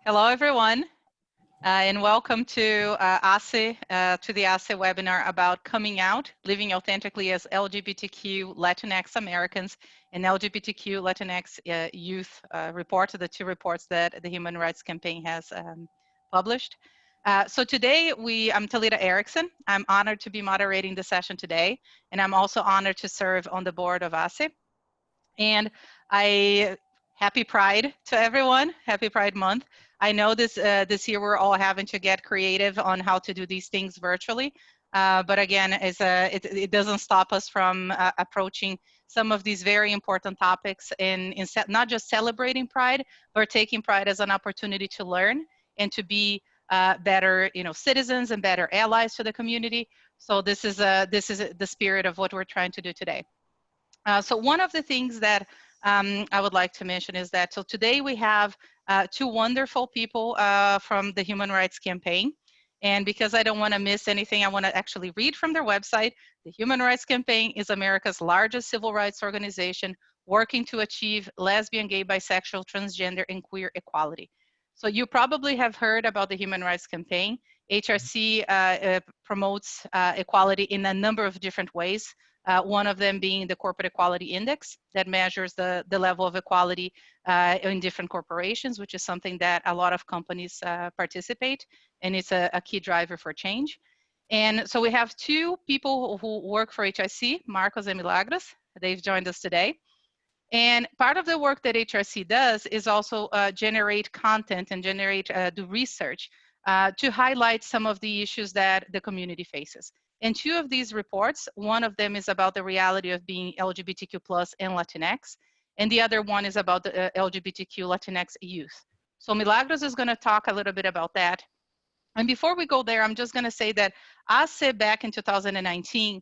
Hello, everyone, and welcome to ACE, to the ACE webinar about coming out, living authentically as LGBTQ Latinx Americans and LGBTQ Latinx youth report, the two reports that the Human Rights Campaign has published. So today, I'm Talita Erickson. I'm honored to be moderating the session today, and I'm also honored to serve on the board of ACE. And happy Pride to everyone, happy Pride Month. I know this year we're all having to get creative on how to do these things virtually. But again, it doesn't stop us from approaching some of these very important topics in not just celebrating Pride, but taking Pride as an opportunity to learn and to be better, citizens and better allies to the community. So this is the spirit of what we're trying to do today. So one of the things that I would like to mention is that, so today we have two wonderful people from the Human Rights Campaign. And because I don't want to miss anything, I want to actually read from their website. The Human Rights Campaign is America's largest civil rights organization working to achieve lesbian, gay, bisexual, transgender, and queer equality. So you probably have heard about the Human Rights Campaign. HRC promotes equality in a number of different ways. One of them being the Corporate Equality Index that measures the level of equality in different corporations, which is something that a lot of companies participate, and it's a key driver for change. And so we have two people who work for HRC, Marcos and Milagros. They've joined us today. And part of the work that HRC does is also generate content and do research to highlight some of the issues that the community faces. And two of these reports, one of them is about the reality of being LGBTQ plus and Latinx, and the other one is about the LGBTQ Latinx youth. So Milagros is going to talk a little bit about that. And before we go there, I'm just going to say that ACE back in 2019,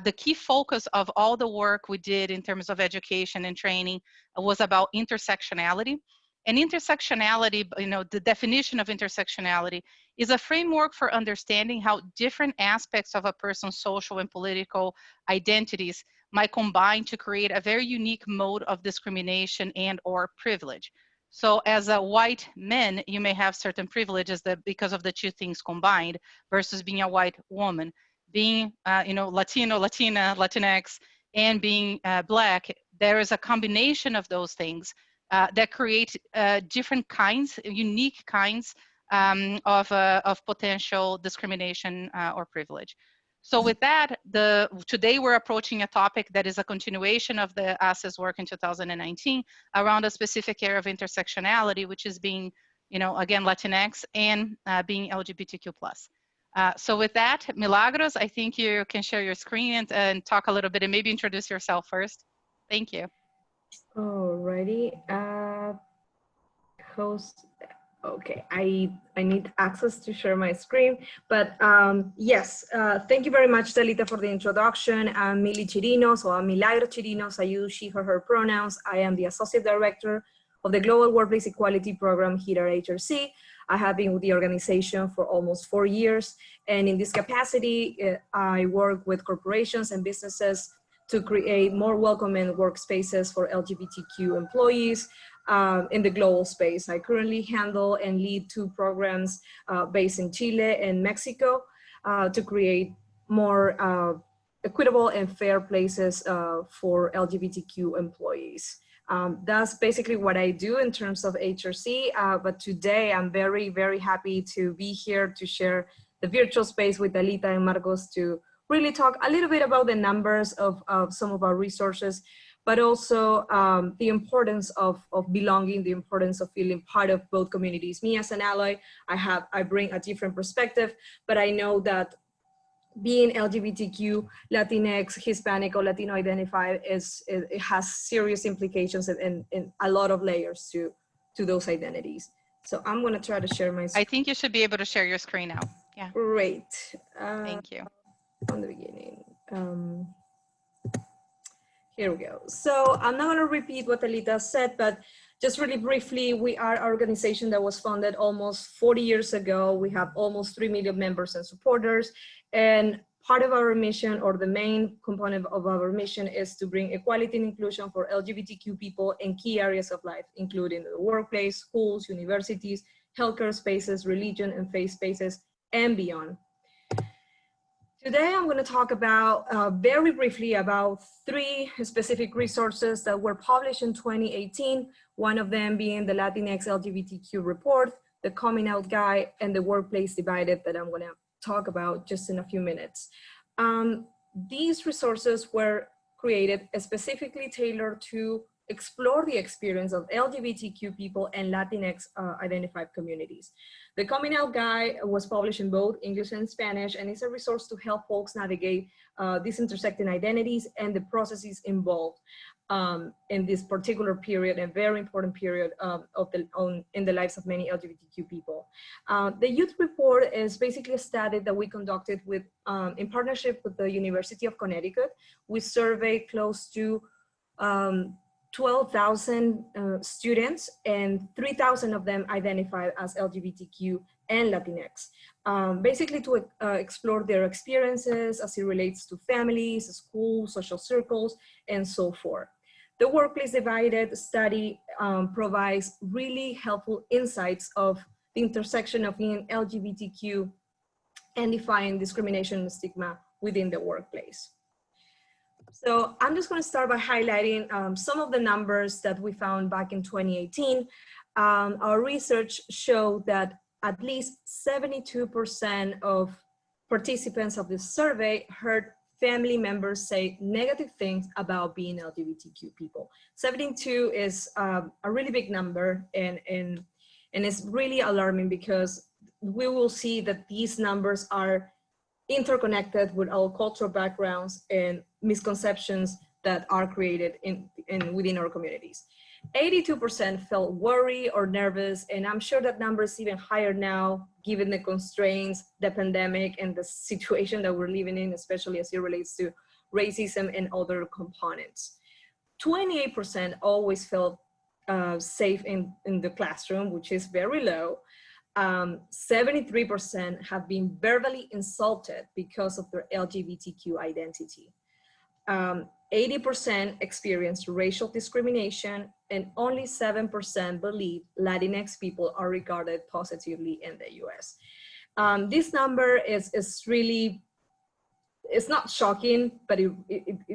the key focus of all the work we did in terms of education and training was about intersectionality. And intersectionality, the definition of intersectionality is a framework for understanding how different aspects of a person's social and political identities might combine to create a very unique mode of discrimination and or privilege. So as a white man, you may have certain privileges that because of the two things combined versus being a white woman. Being, Latino, Latina, Latinx, and being Black, there is a combination of those things that create different kinds, unique kinds of potential discrimination or privilege. So with that, today we're approaching a topic that is a continuation of the ACE's work in 2019 around a specific area of intersectionality, which is being, again, Latinx and being LGBTQ+. So with that, Milagros, I think you can share your screen and talk a little bit and maybe introduce yourself first. Thank you. Alrighty, host. Okay, I need access to share my screen, but yes, thank you very much, Talita, for the introduction. I'm Mili Chirinos, or I'm Milagros Chirinos. I use she, her pronouns. I am the Associate Director of the Global Workplace Equality Program here at HRC. I have been with the organization for almost 4 years, and in this capacity, I work with corporations and businesses to create more welcoming workspaces for LGBTQ employees in the global space. I currently handle and lead 2 programs based in Chile and Mexico to create more equitable and fair places for LGBTQ employees. That's basically what I do in terms of HRC, but today I'm very, very happy to be here to share the virtual space with Talita and Marcos to really talk a little bit about the numbers of some of our resources, but also the importance of belonging, the importance of feeling part of both communities. Me as an ally, I bring a different perspective, but I know that being LGBTQ, Latinx, Hispanic, or Latino identified it has serious implications and a lot of layers to those identities. So I'm going to try to share my screen. I think you should be able to share your screen now. Yeah. Great. Thank you. From the beginning. Here we go. So I'm not going to repeat what Talita said, but just really briefly, we are an organization that was founded almost 40 years ago. We have almost 3 million members and supporters. And part of our mission, or the main component of our mission, is to bring equality and inclusion for LGBTQ people in key areas of life, including the workplace, schools, universities, healthcare spaces, religion and faith spaces, and beyond. Today, I'm going to talk about very briefly about 3 specific resources that were published in 2018, one of them being the Latinx LGBTQ report, the Coming Out Guide, and the Workplace Divided that I'm going to talk about just in a few minutes. These resources were created specifically tailored to explore the experience of LGBTQ people and Latinx identified communities. The Coming Out Guide was published in both English and Spanish, and is a resource to help folks navigate these intersecting identities and the processes involved in this particular period, a very important period in the lives of many LGBTQ people. The youth report is basically a study that we conducted with, in partnership with the University of Connecticut. We surveyed close to 12,000 students, and 3,000 of them identified as LGBTQ and Latinx, basically to explore their experiences as it relates to families, schools, social circles, and so forth. The Workplace Divided study provides really helpful insights of the intersection of being LGBTQ and defying discrimination and stigma within the workplace. So I'm just going to start by highlighting some of the numbers that we found back in 2018. Our research showed that at least 72% of participants of this survey heard family members say negative things about being LGBTQ people. 72 is a really big number, and it's really alarming because we will see that these numbers are interconnected with our cultural backgrounds and misconceptions that are created within our communities. 82% felt worried or nervous, and I'm sure that number is even higher now, given the constraints, the pandemic, and the situation that we're living in, especially as it relates to racism and other components. 28% always felt safe in the classroom, which is very low. 73% have been verbally insulted because of their LGBTQ identity. 80% experienced racial discrimination, and only 7% believe Latinx people are regarded positively in the US. This number is really, it's not shocking, but it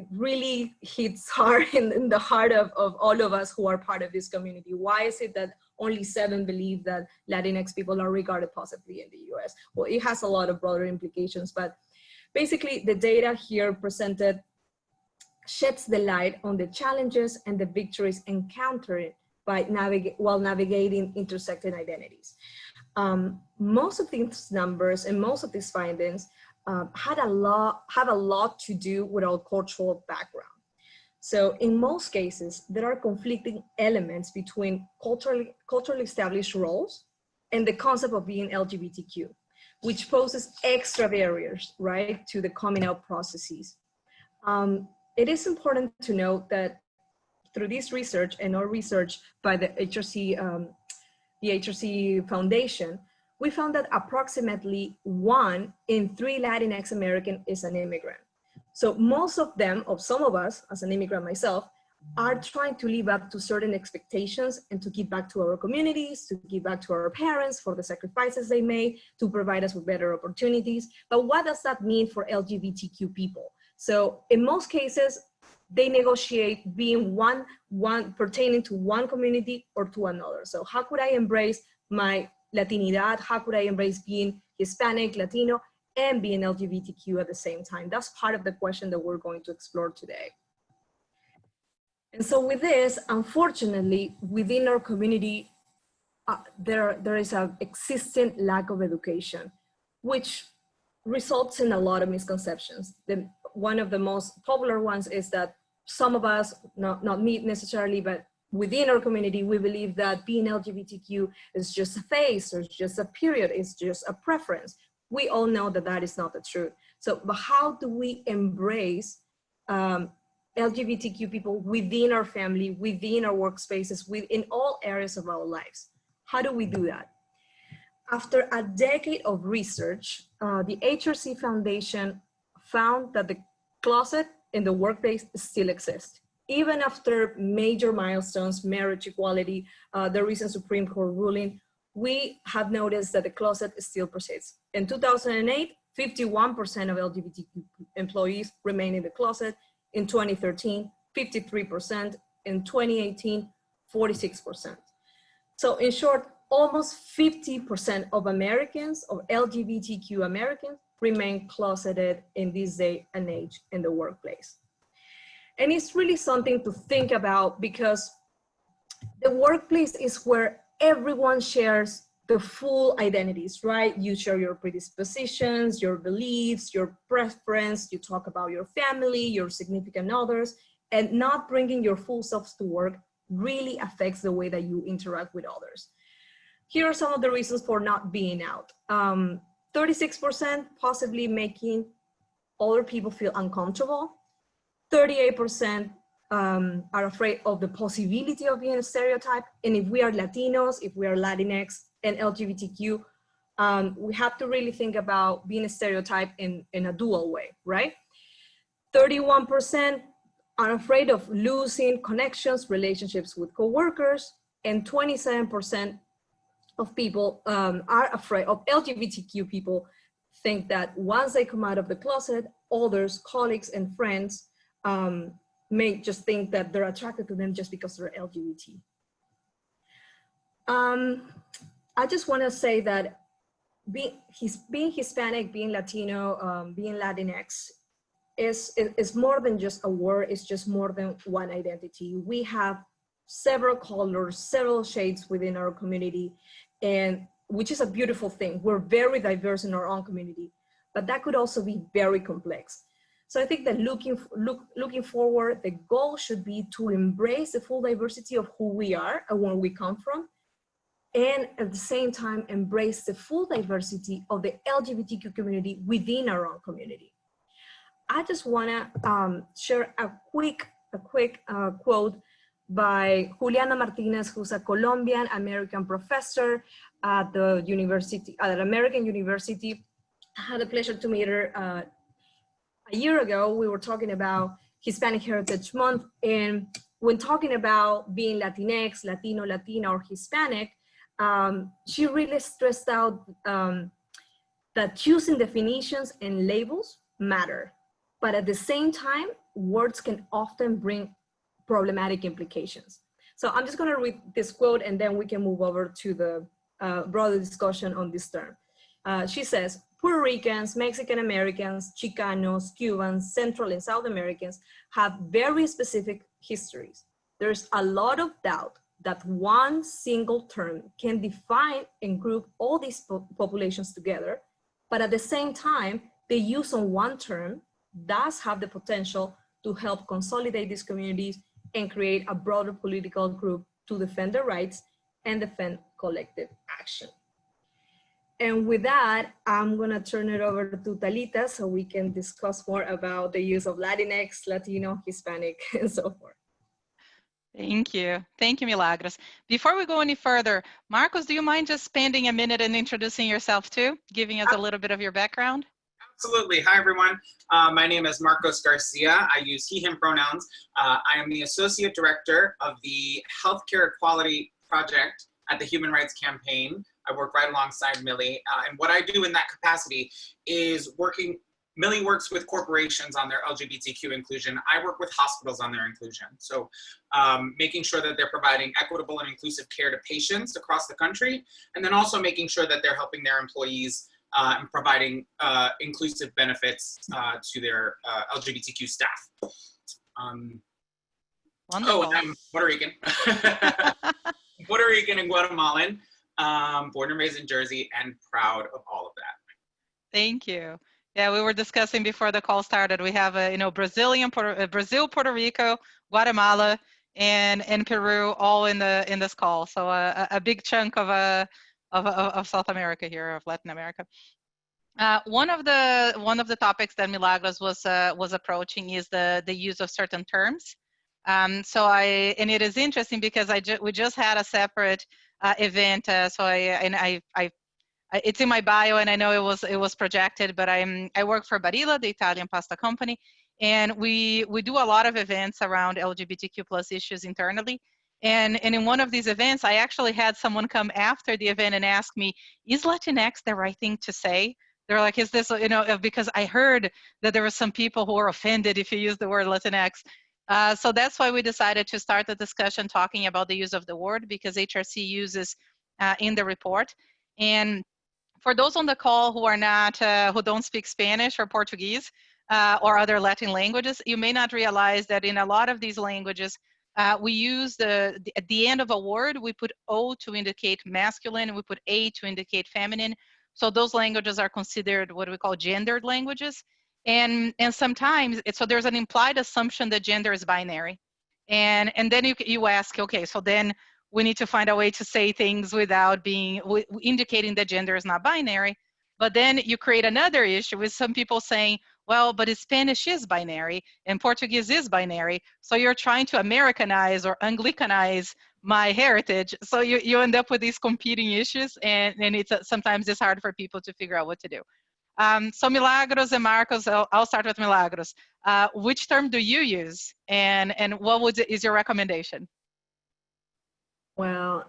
really hits hard in the heart of all of us who are part of this community. Why is it that only 7 believe that Latinx people are regarded positively in the US? Well, it has a lot of broader implications, but basically the data here presented sheds the light on the challenges and the victories encountered by while navigating intersecting identities. Most of these numbers and most of these findings have a lot to do with our cultural background. So in most cases, there are conflicting elements between culturally established roles and the concept of being LGBTQ, which poses extra barriers, right, to the coming out processes. It is important to note that through this research and our research by the HRC Foundation, we found that approximately 1 in 3 Latinx American is an immigrant. So most of them, of some of us, as an immigrant myself, are trying to live up to certain expectations and to give back to our communities, to give back to our parents for the sacrifices they made, to provide us with better opportunities. But what does that mean for LGBTQ people? So in most cases, they negotiate being one pertaining to one community or to another. So how could I embrace my Latinidad? How could I embrace being Hispanic, Latino, and being LGBTQ at the same time? That's part of the question that we're going to explore today. And so with this, unfortunately, within our community, there is an existing lack of education, which results in a lot of misconceptions. One of the most popular ones is that some of us, not me necessarily, but within our community, we believe that being LGBTQ is just a phase, or it's just a period, it's just a preference. We all know that that is not the truth. So, but how do we embrace LGBTQ people within our family, within our workspaces, within all areas of our lives? How do we do that? After a decade of research, the HRC Foundation found that the closet in the workplace still exists. Even after major milestones, marriage equality, the recent Supreme Court ruling, we have noticed that the closet still persists. In 2008, 51% of LGBTQ employees remain in the closet. In 2013, 53%. In 2018, 46%. So in short, almost 50% of Americans, of LGBTQ Americans, remain closeted in this day and age in the workplace. And it's really something to think about, because the workplace is where everyone shares the full identities, right? You share your predispositions, your beliefs, your preference, you talk about your family, your significant others, and not bringing your full selves to work really affects the way that you interact with others. Here are some of the reasons for not being out. 36% possibly making other people feel uncomfortable. 38% are afraid of the possibility of being a stereotype. And if we are Latinos, if we are Latinx and LGBTQ, we have to really think about being a stereotype in a dual way, right? 31% are afraid of losing connections, relationships with coworkers, and 27% of people are afraid of LGBTQ people think that once they come out of the closet, others, colleagues and friends may just think that they're attracted to them just because they're LGBT. I just want to say that being Hispanic, being Latino, being Latinx is more than just a word. It's just more than one identity. We have several colors, several shades within our community, and which is a beautiful thing. We're very diverse in our own community, but that could also be very complex. So I think that looking forward, the goal should be to embrace the full diversity of who we are and where we come from, and at the same time, embrace the full diversity of the LGBTQ community within our own community. I just wanna share a quick quote by Giuliana Martinez, who's a Colombian American professor at the university, at American University. I had the pleasure to meet her a year ago. We were talking about Hispanic Heritage Month, and when talking about being Latinx, Latino, Latina, or Hispanic, she really stressed out that choosing definitions and labels matter, but at the same time, words can often bring problematic implications. So I'm just gonna read this quote and then we can move over to the broader discussion on this term. She says, Puerto Ricans, Mexican Americans, Chicanos, Cubans, Central and South Americans have very specific histories. There's a lot of doubt that one single term can define and group all these populations together, but at the same time, the use of one term does have the potential to help consolidate these communities and create a broader political group to defend their rights and defend collective action. And with that, I'm gonna turn it over to Talita so we can discuss more about the use of Latinx, Latino, Hispanic, and so forth. Thank you. Thank you, Milagros. Before we go any further, Marcos, do you mind just spending a minute and introducing yourself too, giving us a little bit of your background? Absolutely. Hi, everyone. My name is Marcos Garcia. I use he, him pronouns. I am the Associate Director of the Healthcare Equality Project at the Human Rights Campaign. I work right alongside Millie. And what I do in that capacity is Millie works with corporations on their LGBTQ inclusion. I work with hospitals on their inclusion. So making sure that they're providing equitable and inclusive care to patients across the country, and then also making sure that they're helping their employees and providing inclusive benefits to their LGBTQ staff. Wonderful. Oh, I'm Puerto Rican. Puerto Rican and Guatemalan, born and raised in Jersey, and proud of all of that. Thank you. Yeah, we were discussing before the call started. We have Brazil, Puerto Rico, Guatemala, and Peru all in this call. So a big chunk of South America here, of Latin America. One of the topics that Milagros was approaching is the use of certain terms. And it is interesting because we just had a separate event. It's in my bio, and I know it was projected, but I work for Barilla, the Italian pasta company, and we do a lot of events around LGBTQ+ issues internally. And in one of these events, I actually had someone come after the event and ask me, is Latinx the right thing to say? They're like, is this, because I heard that there were some people who were offended if you use the word Latinx. So that's why we decided to start the discussion talking about the use of the word, because HRC uses in the report. And for those on the call who are not, who don't speak Spanish or Portuguese or other Latin languages, you may not realize that in a lot of these languages, we use at the end of a word, we put O to indicate masculine, and we put A to indicate feminine. So those languages are considered what we call gendered languages. And sometimes, so there's an implied assumption that gender is binary. And then you ask, okay, so then we need to find a way to say things without indicating that gender is not binary. But then you create another issue with some people saying, well, but Spanish is binary and Portuguese is binary. So you're trying to Americanize or Anglicanize my heritage. So you end up with these competing issues, and sometimes it's hard for people to figure out what to do. So Milagros and Marcos, I'll start with Milagros. Which term do you use, and what is your recommendation? Well,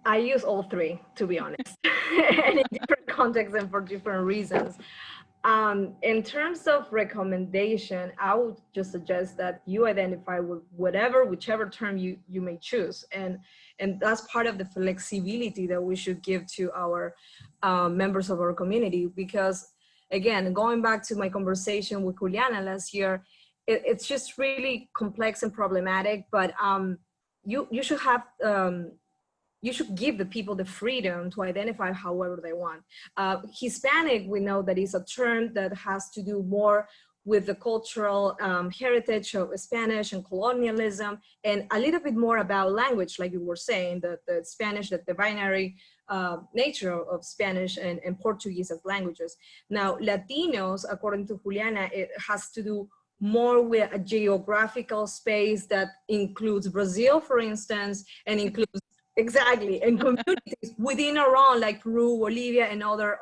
I use all three, to be honest, and in different contexts and for different reasons. In terms of recommendation, I would just suggest that you identify with whichever term you may choose. And that's part of the flexibility that we should give to our members of our community, because again, going back to my conversation with Giuliana last year, it's just really complex and problematic, but you should have, you should give the people the freedom to identify however they want. Hispanic, we know that is a term that has to do more with the cultural heritage of Spanish and colonialism, and a little bit more about language, like you were saying, the Spanish, the binary nature of Spanish and Portuguese as languages. Now, Latinos, according to Giuliana, it has to do more with a geographical space that includes Brazil, for instance, and includes exactly, and communities within our own, like Peru, Bolivia, and other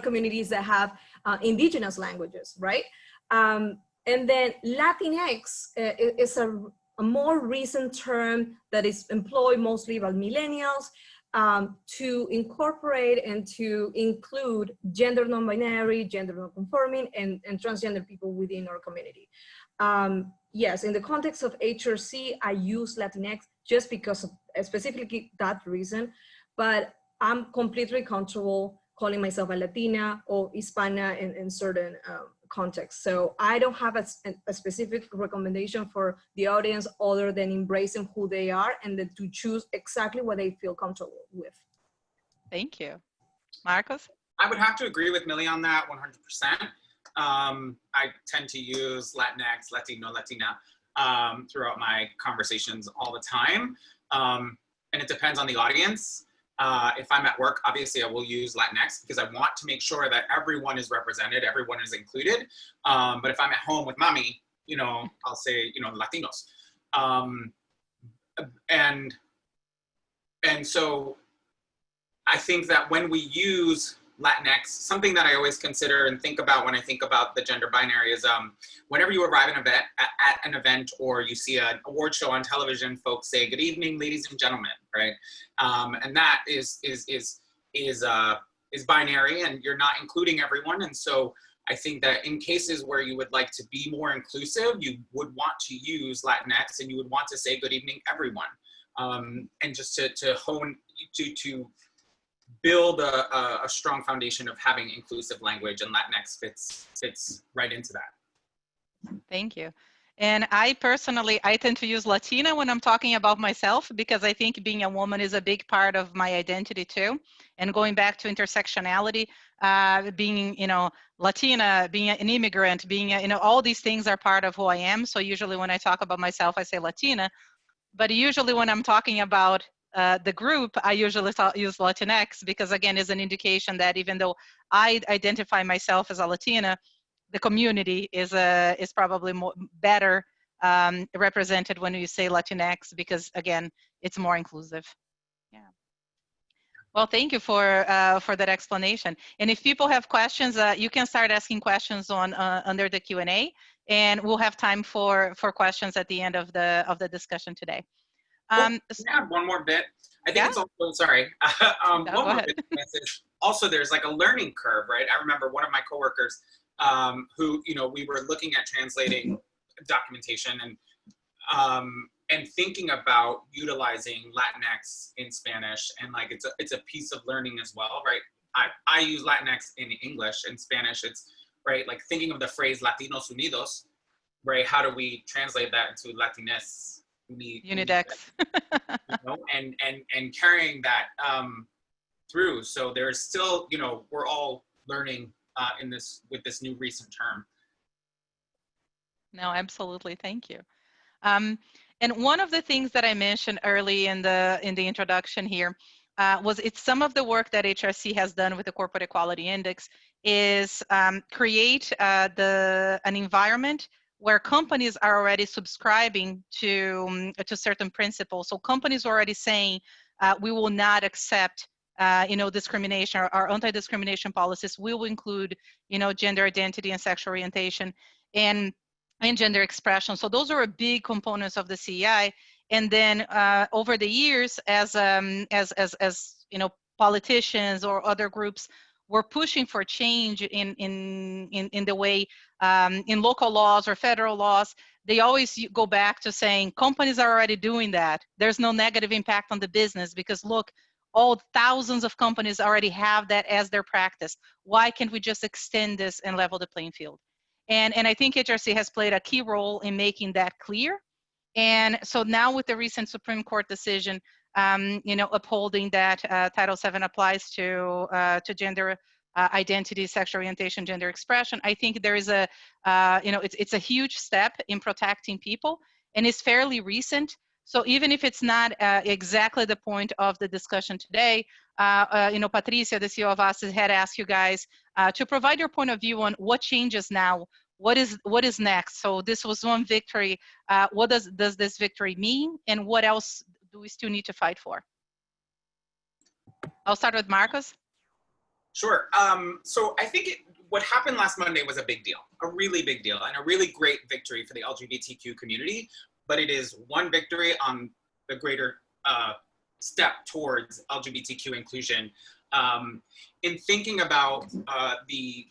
communities that have indigenous languages, right? And then Latinx is a more recent term that is employed mostly by millennials to incorporate and to include gender non-binary, gender non-conforming, and transgender people within our community. Yes, in the context of HRC, I use Latinx just because of specifically that reason, but I'm completely comfortable calling myself a Latina or Hispana in certain contexts. So I don't have a specific recommendation for the audience other than embracing who they are and then to choose exactly what they feel comfortable with. Thank you. Marcos? I would have to agree with Millie on that 100%. I tend to use Latinx, Latino, Latina throughout my conversations all the time. And it depends on the audience. If I'm at work, obviously I will use Latinx because I want to make sure that everyone is represented, everyone is included. But if I'm at home with mommy, I'll say, Latinos. And so I think that when we use Latinx, something that I always consider and think about when I think about the gender binary is whenever you arrive at an event or you see an award show on television, folks say, "Good evening, ladies and gentlemen," right? And that is binary, and you're not including everyone. And so I think that in cases where you would like to be more inclusive, you would want to use Latinx, and you would want to say, "Good evening, everyone," and just to hone to build a strong foundation of having inclusive language, and Latinx fits right into that. Thank you. And I personally, I tend to use Latina when I'm talking about myself, because I think being a woman is a big part of my identity too. And going back to intersectionality, being, Latina, being an immigrant, being, all these things are part of who I am. So usually when I talk about myself, I say Latina. But usually when I'm talking about the group, I usually use Latinx because, again, is an indication that even though I identify myself as a Latina, the community is probably better represented when you say Latinx because, again, it's more inclusive. Yeah. Well, thank you for that explanation. And if people have questions, you can start asking questions on under the Q&A. and we'll have time for questions at the end of the discussion today. Can I add one more bit? I think it's also, sorry, one more bit is also there's like a learning curve, right? I remember one of my coworkers who, you know, we were looking at translating documentation and thinking about utilizing Latinx in Spanish, and like it's a piece of learning as well, right? I use Latinx in English. In Spanish, it's right, like thinking of the phrase Latinos Unidos, right? How do we translate that into Latinx? Unidex. You know, and carrying that through. So there's still, you know, we're all learning with this new recent term. No, absolutely. Thank you. And one of the things that I mentioned early in the introduction here was it's some of the work that HRC has done with the Corporate Equality Index is create an environment where companies are already subscribing to certain principles. So companies are already saying we will not accept you know, discrimination. Our anti-discrimination policies will include, you know, gender identity and sexual orientation and gender expression. So those are big components of the CEI. And then over the years, as you know, politicians or other groups were pushing for change in the way in local laws or federal laws, they always go back to saying companies are already doing that. There's no negative impact on the business because look, all thousands of companies already have that as their practice. Why can't we just extend this and level the playing field? And I think HRC has played a key role in making that clear. And so now with the recent Supreme Court decision, you know, upholding that Title VII applies to gender identity, sexual orientation, gender expression, I think there is a, you know, it's a huge step in protecting people, and it's fairly recent. So even if it's not exactly the point of the discussion today, you know, Patricia, the CEO of HACE, had asked you guys to provide your point of view on what changes now, what is next. So this was one victory. What does this victory mean, and what else do we still need to fight for? I'll start with Marcos. Sure. So I think what happened last Monday was a big deal, a really big deal, and a really great victory for the LGBTQ community. But it is one victory on the greater step towards LGBTQ inclusion. In thinking about the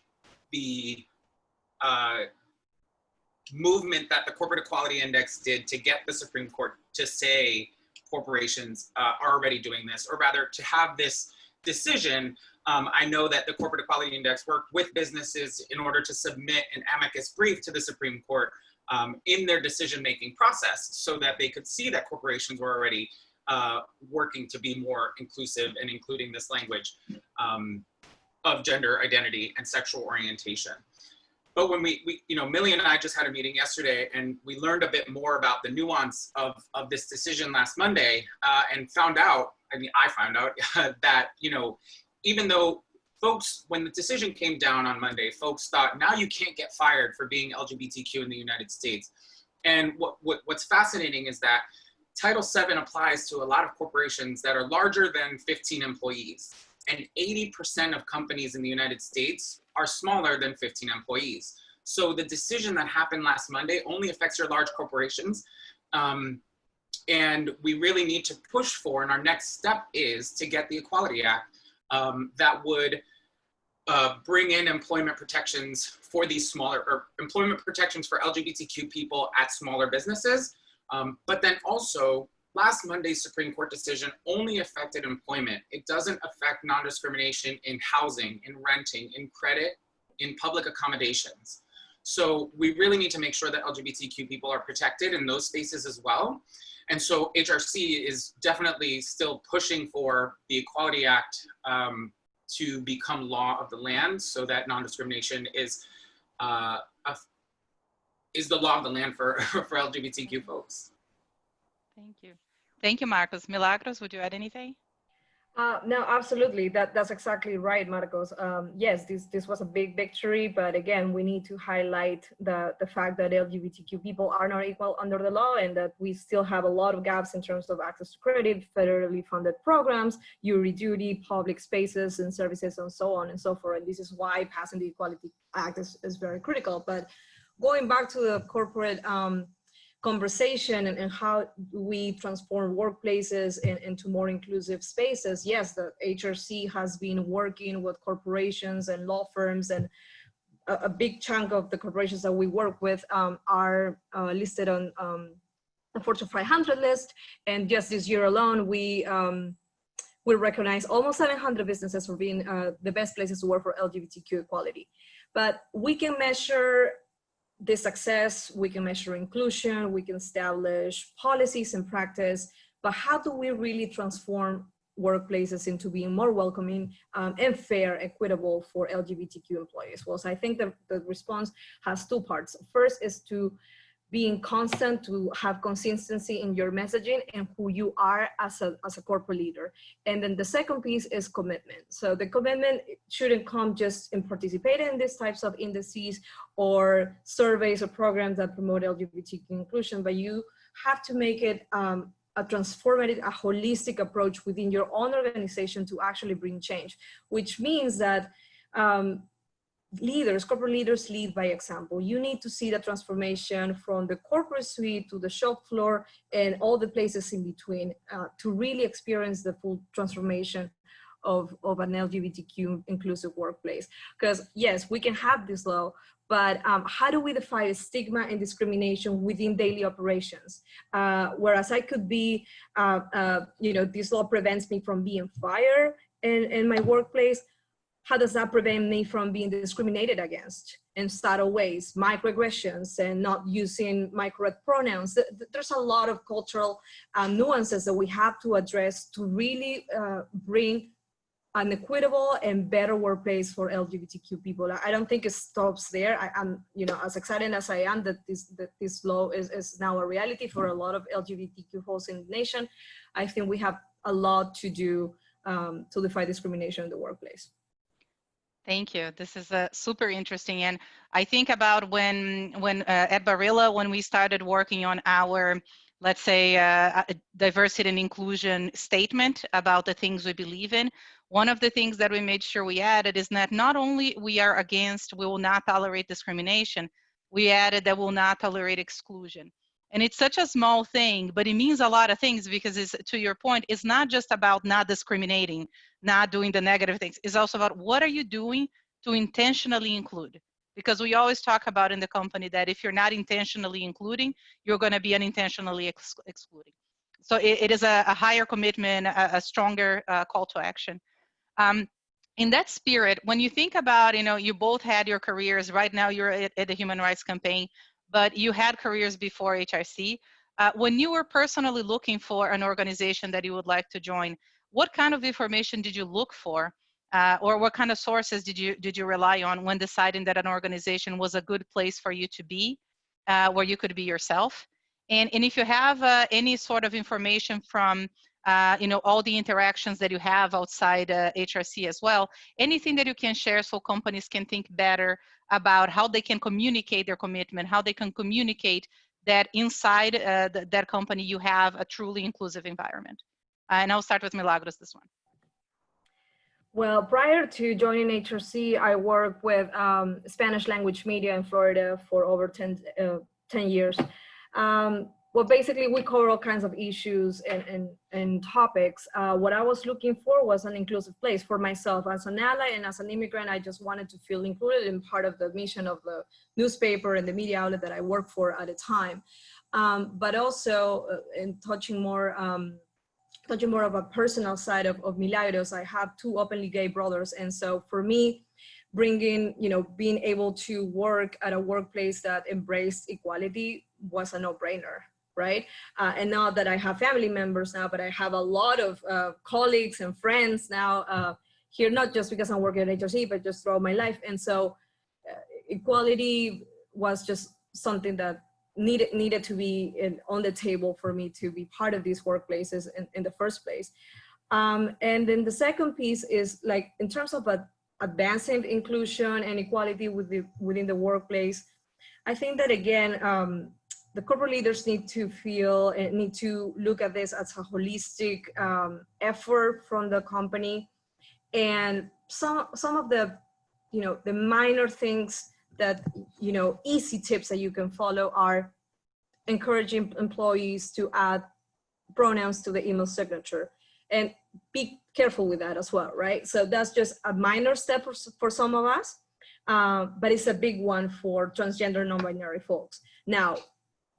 movement that the Corporate Equality Index did to get the Supreme Court to say corporations are already doing this, or rather to have this decision, I know that the Corporate Equality Index worked with businesses in order to submit an amicus brief to the Supreme Court in their decision-making process so that they could see that corporations were already working to be more inclusive and including this language of gender identity and sexual orientation. But when we you know, Millie and I just had a meeting yesterday, and we learned a bit more about the nuance of this decision last Monday, and found out, I mean, I found out that, you know, even though folks, when the decision came down on Monday, folks thought, now you can't get fired for being LGBTQ in the United States. And what's fascinating is that Title VII applies to a lot of corporations that are larger than 15 employees. And 80% of companies in the United States are smaller than 15 employees. So the decision that happened last Monday only affects your large corporations. And we really need to push for, and our next step is to get the Equality Act that would bring in employment protections for these smaller, or employment protections for LGBTQ people at smaller businesses. But then also, last Monday's Supreme Court decision only affected employment. It doesn't affect non-discrimination in housing, in renting, in credit, in public accommodations. So we really need to make sure that LGBTQ people are protected in those spaces as well. And so HRC is definitely still pushing for the Equality Act to become law of the land, so that non-discrimination is the law of the land for LGBTQ folks. Thank you. Thank you, Marcos. Milagros, would you add anything? No, absolutely. That's exactly right, Marcos. Yes, this was a big victory, but again, we need to highlight the fact that LGBTQ people are not equal under the law, and that we still have a lot of gaps in terms of access to credit, federally funded programs, jury duty, public spaces and services, and so on and so forth. And this is why passing the Equality Act is very critical. But going back to the corporate conversation and how we transform workplaces into more inclusive spaces, yes, the HRC has been working with corporations and law firms, and a big chunk of the corporations that we work with are listed on the Fortune 500 list. And just this year alone, we recognize almost 700 businesses for being the best places to work for LGBTQ equality. But we can measure the success, we can measure inclusion, we can establish policies and practice, but how do we really transform workplaces into being more welcoming and fair, equitable for LGBTQ employees? Well, so I think the response has two parts. First is to being constant, to have consistency in your messaging and who you are as a corporate leader. And then the second piece is commitment. So the commitment shouldn't come just in participating in these types of indices or surveys or programs that promote LGBTQ inclusion, but you have to make it a transformative, a holistic approach within your own organization to actually bring change, which means that corporate leaders lead by example. You need to see the transformation from the corporate suite to the shop floor and all the places in between to really experience the full transformation of an LGBTQ inclusive workplace. Because yes, we can have this law, but how do we define stigma and discrimination within daily operations? Whereas I could be, this law prevents me from being fired in my workplace. How does that prevent me from being discriminated against in subtle ways, microaggressions, and not using my correct pronouns? There's a lot of cultural nuances that we have to address to really bring an equitable and better workplace for LGBTQ people. I don't think it stops there. I'm, as excited as I am that this law is now a reality for a lot of LGBTQ folks in the nation. I think we have a lot to do to defy discrimination in the workplace. Thank you. This is super interesting. And I think about when at Barilla, when we started working on our, let's say, diversity and inclusion statement about the things we believe in, one of the things that we made sure we added is that not only we will not tolerate discrimination, we added that we'll not tolerate exclusion. And it's such a small thing, but it means a lot of things because it's, to your point, it's not just about not discriminating, not doing the negative things. It's also about what are you doing to intentionally include? Because we always talk about in the company that if you're not intentionally including, you're going to be unintentionally excluding. So it is a higher commitment, a stronger call to action. In that spirit, when you think about, you both had your careers, right now you're at the Human Rights Campaign, but you had careers before HRC. When you were personally looking for an organization that you would like to join, what kind of information did you look for? Or what kind of sources did you rely on when deciding that an organization was a good place for you to be, where you could be yourself? And if you have any sort of information from all the interactions that you have outside HRC as well, anything that you can share so companies can think better about how they can communicate their commitment, how they can communicate that inside that company you have a truly inclusive environment. And I'll start with Milagros this one. Well, prior to joining HRC, I worked with Spanish language media in Florida for over 10 years. Well, basically, we cover all kinds of issues and topics. What I was looking for was an inclusive place for myself as an ally and as an immigrant. I just wanted to feel included in part of the mission of the newspaper and the media outlet that I worked for at the time. But also, in touching more of a personal side of Milagros, I have two openly gay brothers, and so for me, being able to work at a workplace that embraced equality was a no-brainer, right? And now that I have family members now, but I have a lot of colleagues and friends now here, not just because I'm working at HRC, but just throughout my life. And so equality was just something that needed to be on the table for me to be part of these workplaces in the first place. And then the second piece is like, in terms of advancing inclusion and equality within the workplace, I think that again, the corporate leaders need to look at this as a holistic effort from the company. And some of the, the minor things that, you know, easy tips that you can follow are encouraging employees to add pronouns to the email signature, and be careful with that as well, right? So that's just a minor step for some of us, but it's a big one for transgender non-binary folks. Now,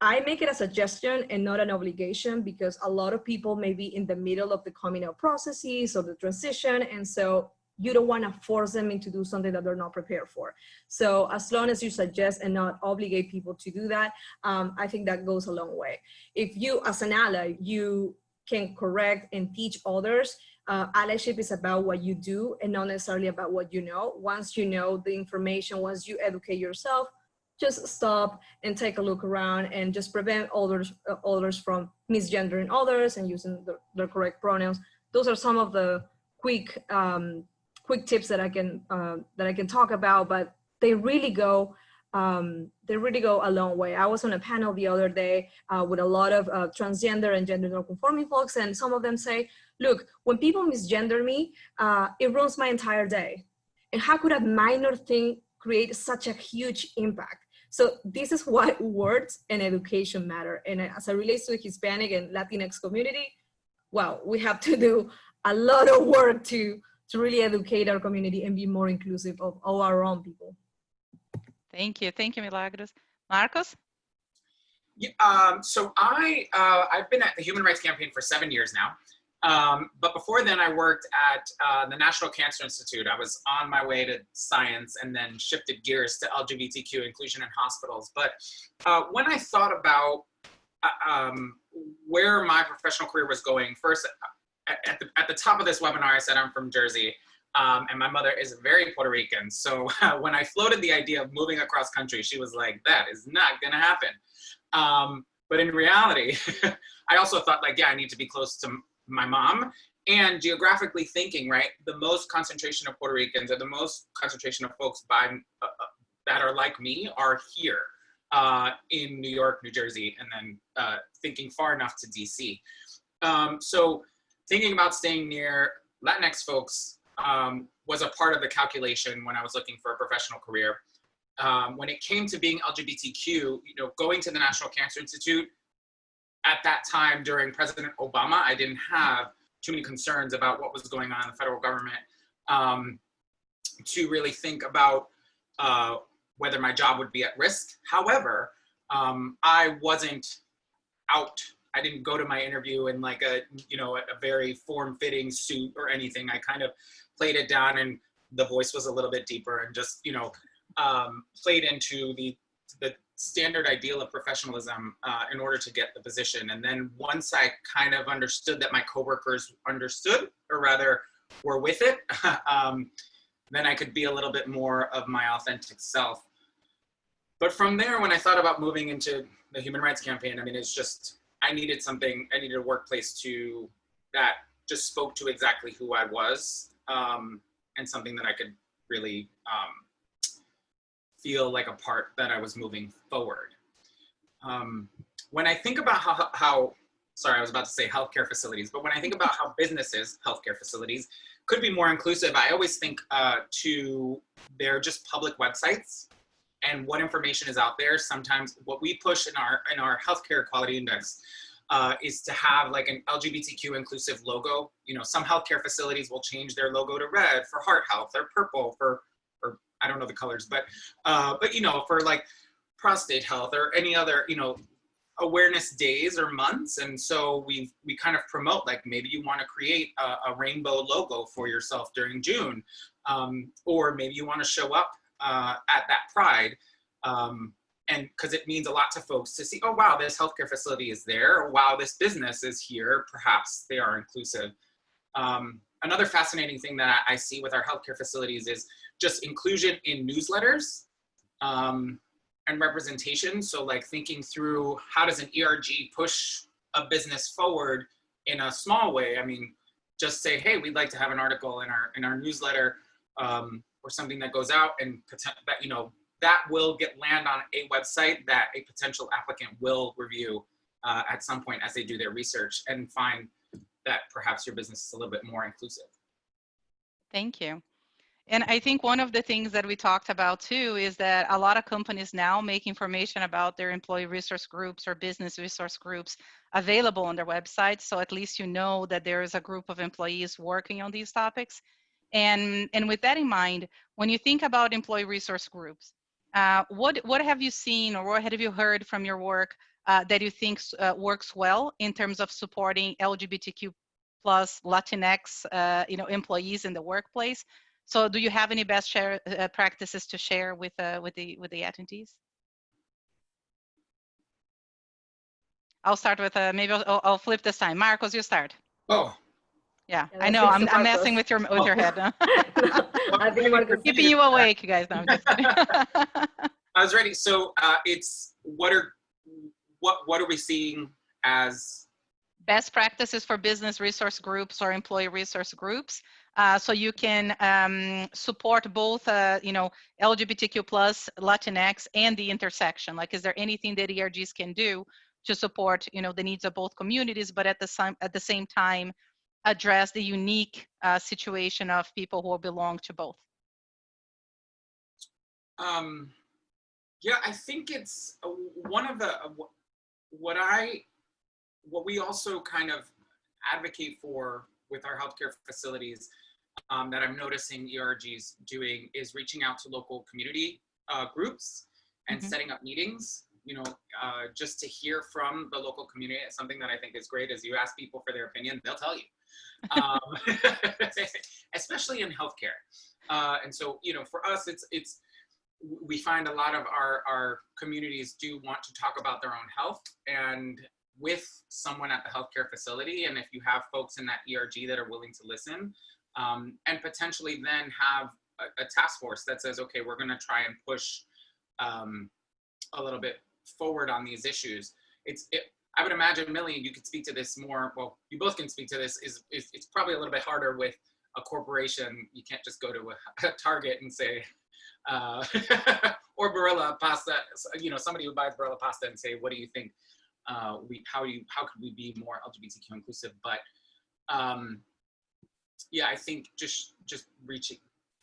I make it a suggestion and not an obligation, because a lot of people may be in the middle of the coming out processes or the transition, and so you don't want to force them into do something that they're not prepared for. So as long as you suggest and not obligate people to do that, I think that goes a long way. If you, as an ally, you can correct and teach others, allyship is about what you do and not necessarily about what you know. Once you know the information, once you educate yourself, just stop and take a look around and just prevent others from misgendering others and using the correct pronouns. Those are some of the quick tips that I can talk about, but they really go a long way. I was on a panel the other day with a lot of transgender and gender non-conforming folks, and some of them say, look, when people misgender me, it ruins my entire day. And how could a minor thing create such a huge impact? So this is why words and education matter. And as it relates to the Hispanic and Latinx community, well, we have to do a lot of work to really educate our community and be more inclusive of all our own people. Thank you, Milagros. Marcos? Yeah, so I've been at the Human Rights Campaign for 7 years now. But before then, I worked at the National Cancer Institute. I was on my way to science and then shifted gears to LGBTQ inclusion in hospitals. But when I thought about where my professional career was going, first, at the top of this webinar, I said I'm from Jersey, and my mother is very Puerto Rican. So when I floated the idea of moving across country, she was like, that is not going to happen. But in reality, I also thought, like, yeah, I need to be close to my mom. And geographically thinking, right, the most concentration of Puerto Ricans or the most concentration of folks that are like me are here in New York, New Jersey, and then thinking far enough to DC. So thinking about staying near Latinx folks was a part of the calculation when I was looking for a professional career. When it came to being LGBTQ, you know, going to the National Cancer Institute, at that time during President Obama, I didn't have too many concerns about what was going on in the federal government to really think about whether my job would be at risk. However, I wasn't out. I didn't go to my interview in like a very form-fitting suit or anything. I kind of played it down, and the voice was a little bit deeper, and just, you know, played into the standard ideal of professionalism in order to get the position. And then once I kind of understood that my coworkers understood, or rather were with it, then I could be a little bit more of my authentic self. But from there, when I thought about moving into the Human Rights Campaign, I mean, it's just, I needed a workplace that just spoke to exactly who I was, and something that I could really feel like a part that I was moving forward. When I think about how, sorry, I was about to say healthcare facilities, but when I think about how businesses, healthcare facilities, could be more inclusive, I always think to their just public websites and what information is out there. Sometimes what we push in our healthcare quality index is to have like an LGBTQ inclusive logo. You know, some healthcare facilities will change their logo to red for heart health, or purple for I don't know the colors, but you know, for like prostate health or any other, you know, awareness days or months. And so we kind of promote, like, maybe you want to create a rainbow logo for yourself during June, or maybe you want to show up at that Pride, and because it means a lot to folks to see, oh wow, this healthcare facility is there, or wow, this business is here, perhaps they are inclusive. Another fascinating thing that I see with our healthcare facilities is just inclusion in newsletters and representation. So like thinking through, how does an ERG push a business forward in a small way? I mean, just say, hey, we'd like to have an article in our newsletter, or something that goes out, and that, you know, that will land on a website that a potential applicant will review at some point as they do their research and find that perhaps your business is a little bit more inclusive. Thank you. And I think one of the things that we talked about too is that a lot of companies now make information about their employee resource groups or business resource groups available on their website. So at least you know that there is a group of employees working on these topics. And with that in mind, when you think about employee resource groups, what have you seen or what have you heard from your work that you think works well in terms of supporting LGBTQ plus Latinx employees in the workplace? So do you have any best practices to share with the attendees? I'll start with maybe I'll flip this time. Marcos, you start. Oh. Yeah, I know. I'm messing with your head. No, I think Marcos keeping you awake, you guys. No, I'm just kidding. I was ready. So it's what are we seeing as best practices for business resource groups or employee resource groups, so you can support both, LGBTQ plus, Latinx, and the intersection. Like, is there anything that ERGs can do to support, the needs of both communities, but at the same time, address the unique situation of people who belong to both? Yeah, I think it's one of the what we also kind of advocate for with our healthcare facilities that I'm noticing ERGs doing is reaching out to local community groups and setting up meetings, just to hear from the local community. Something that I think is great is you ask people for their opinion, they'll tell you, especially in healthcare. And so, for us, we find a lot of our communities do want to talk about their own health and with someone at the healthcare facility. And if you have folks in that ERG that are willing to listen, and potentially then have a task force that says, okay, we're going to try and push a little bit forward on these issues. I would imagine, Millie, you could speak to this more. Well, you both can speak to this. It's probably a little bit harder with a corporation. You can't just go to a Target and say, or Barilla pasta, somebody who buys Barilla pasta and say, what do you think? How could we be more LGBTQ inclusive? But yeah, I think just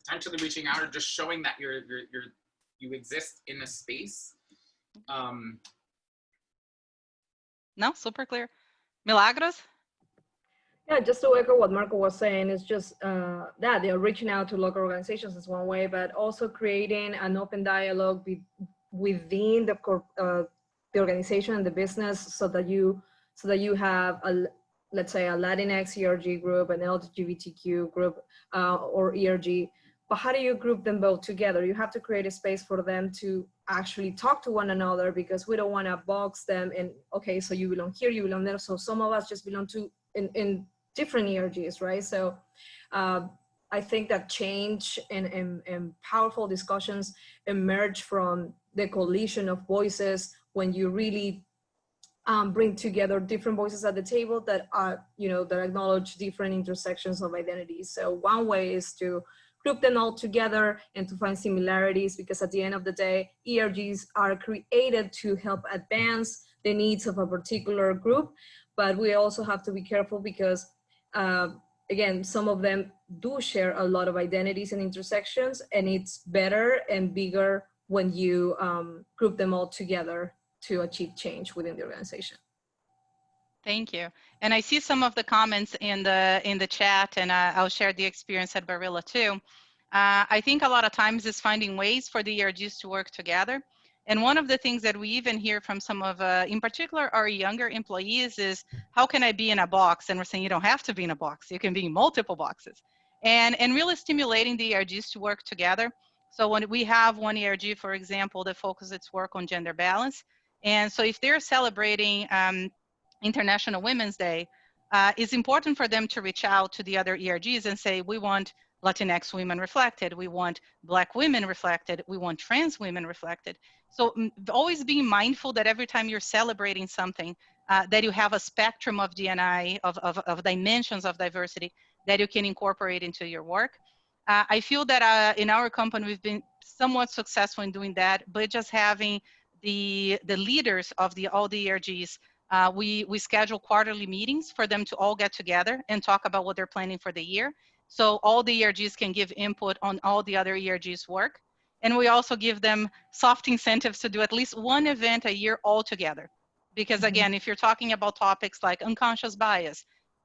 potentially reaching out, or just showing that you exist in a space. No, super clear. Milagros? Yeah, just to echo what Marco was saying, it's just that they're reaching out to local organizations is one way, but also creating an open dialogue within the organization and the business, so that you have let's say a Latinx ERG group, an LGBTQ group, or ERG. But how do you group them both together? You have to create a space for them to actually talk to one another, because we don't want to box them in, okay, so you belong here, you belong there. So some of us just belong to in different ERGs, right? So I think that change and powerful discussions emerge from the coalition of voices when you really bring together different voices at the table that are, that acknowledge different intersections of identities. So one way is to group them all together and to find similarities, because at the end of the day, ERGs are created to help advance the needs of a particular group. But we also have to be careful because, again, some of them do share a lot of identities and intersections, and it's better and bigger when you group them all together to achieve change within the organization. Thank you. And I see some of the comments in the chat, and I'll share the experience at Barilla too. I think a lot of times is finding ways for the ERGs to work together. And one of the things that we even hear from some of, in particular, our younger employees is, how can I be in a box? And we're saying you don't have to be in a box. You can be in multiple boxes. And really stimulating the ERGs to work together. So when we have one ERG, for example, that focuses its work on gender balance. And so if they're celebrating International Women's Day, it's important for them to reach out to the other ERGs and say, we want Latinx women reflected, we want Black women reflected, we want trans women reflected. So always being mindful that every time you're celebrating something, that you have a spectrum of D&I, of dimensions of diversity that you can incorporate into your work. I feel that in our company, we've been somewhat successful in doing that, but just having the leaders of all the ERGs We schedule quarterly meetings for them to all get together and talk about what they're planning for the year. So all the ERGs can give input on all the other ERGs' work. And we also give them soft incentives to do at least one event a year all together. Because again, if you're talking about topics like unconscious bias,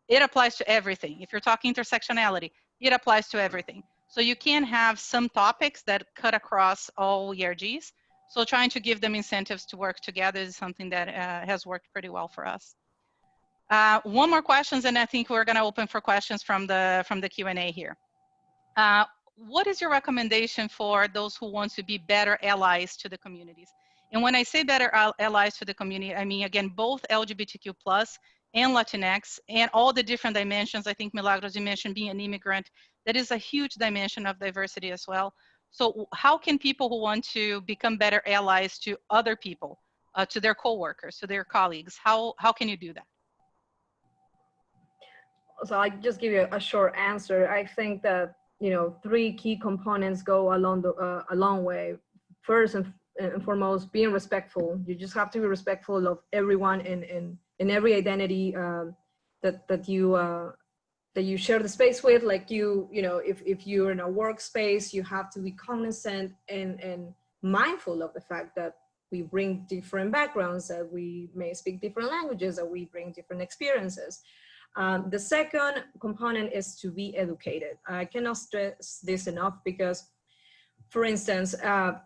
it applies to everything. If you're talking intersectionality, it applies to everything. So you can have some topics that cut across all ERGs. So trying to give them incentives to work together is something that has worked pretty well for us. One more questions, and I think we're going to open for questions from the Q&A here. What is your recommendation for those who want to be better allies to the communities? And when I say better allies to the community, I mean, again, both LGBTQ+ and Latinx and all the different dimensions. I think Milagros, you mentioned being an immigrant. That is a huge dimension of diversity as well. So how can people who want to become better allies to other people, to their coworkers, to their colleagues, how can you do that? So I just give you a short answer. I think that, you know, 3 key components go a long way. First and foremost, being respectful. You just have to be respectful of everyone in every identity that you share the space with. Like you know, if you're in a workspace, you have to be cognizant and mindful of the fact that we bring different backgrounds, that we may speak different languages, that we bring different experiences. The second component is to be educated. I cannot stress this enough because, for instance,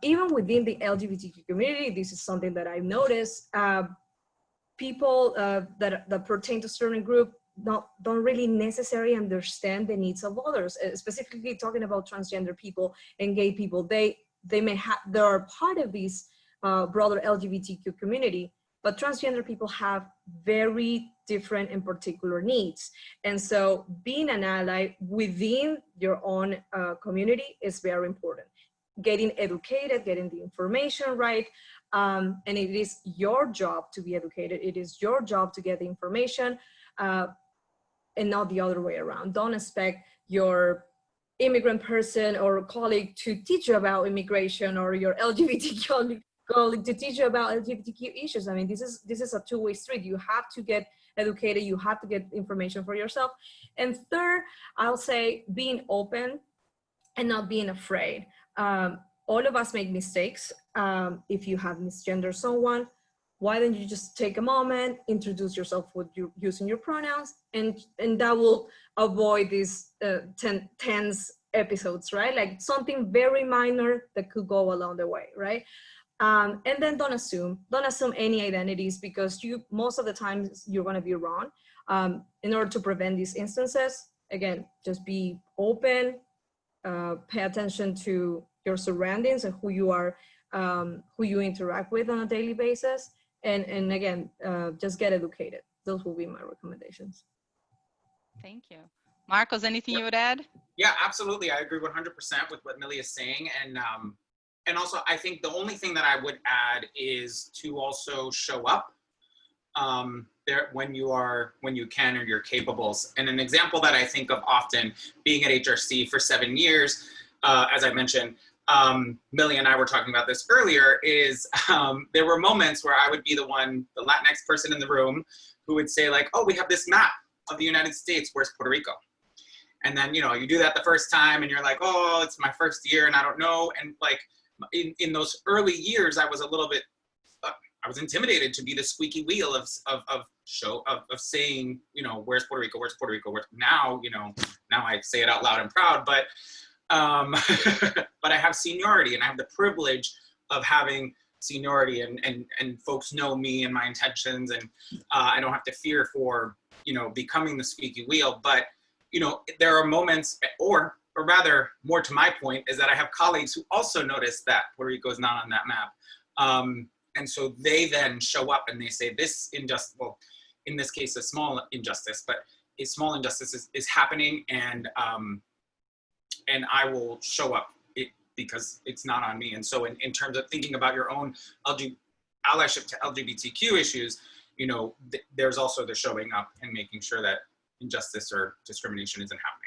even within the LGBTQ community, this is something that I've noticed, people that pertain to certain group don't really necessarily understand the needs of others, specifically talking about transgender people and gay people. They are part of this broader LGBTQ community, but transgender people have very different and particular needs. And so being an ally within your own community is very important. Getting educated, getting the information right, and it is your job to be educated. It is your job to get the information, and not the other way around. Don't expect your immigrant person or colleague to teach you about immigration, or your LGBTQ colleague to teach you about LGBTQ issues. I mean, this is a two-way street. You have to get educated, you have to get information for yourself. And third, I'll say being open and not being afraid. All of us make mistakes. If you have misgendered someone, why don't you just take a moment, introduce yourself with using your pronouns, and that will avoid these tense episodes, right? Like something very minor that could go along the way, right? And then don't assume any identities, because most of the times you're going to be wrong. In order to prevent these instances, again, just be open, pay attention to your surroundings and who you interact with on a daily basis, and again, just get educated. Those will be my recommendations. Thank you. Marcos, anything you would add? Yeah, absolutely. I agree 100% with what Millie is saying, and also, I think the only thing that I would add is to also show up there when you can or you're capable. And an example that I think of often, being at HRC for 7 years, as I mentioned, Millie and I were talking about this earlier, is there were moments where I would be the Latinx person in the room who would say like, oh, we have this map of the United States, where's Puerto Rico? And then, you know, you do that the first time and you're like, oh, it's my first year and I don't know. And like, in those early years, I was a little bit, I was intimidated to be the squeaky wheel of saying, you know, where's Puerto Rico, where's Puerto Rico? Now, you know, now I say it out loud and proud, but I have seniority and I have the privilege of having seniority and folks know me and my intentions, and I don't have to fear for, you know, becoming the squeaky wheel. But, you know, there are moments, or rather, more to my point, is that I have colleagues who also notice that Puerto Rico is not on that map. And so they then show up and they say, this injustice, well, in this case, a small injustice, but a small injustice is happening, and I will show up because it's not on me. And so in terms of thinking about your own allyship to LGBTQ issues, you know, there's also the showing up and making sure that injustice or discrimination isn't happening.